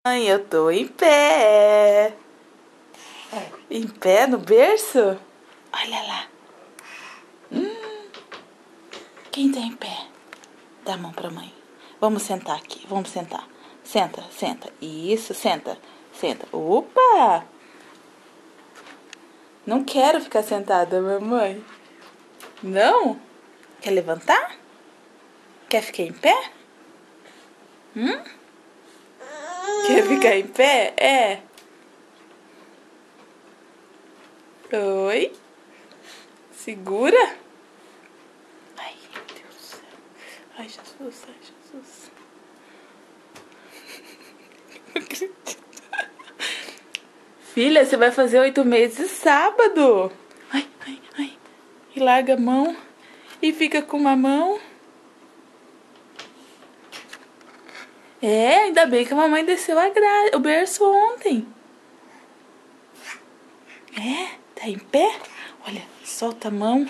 Mãe, eu tô em pé. Em pé no berço? Olha lá. Quem tá em pé? Dá a mão pra mãe. Vamos sentar aqui, vamos sentar. Senta, senta. Isso, senta, senta. Opa! Não quero ficar sentada, mamãe. Não? Quer levantar? Quer ficar em pé? Quer ficar em pé? É. Oi? Segura? Ai, meu Deus do céu. Ai, Jesus, ai, Jesus. Não acredito. Filha, você vai fazer 8 meses sábado. Ai, ai, ai. E larga a mão. E fica com uma mão. É, ainda bem que a mamãe desceu o berço ontem. É, tá em pé? Olha, solta a mão.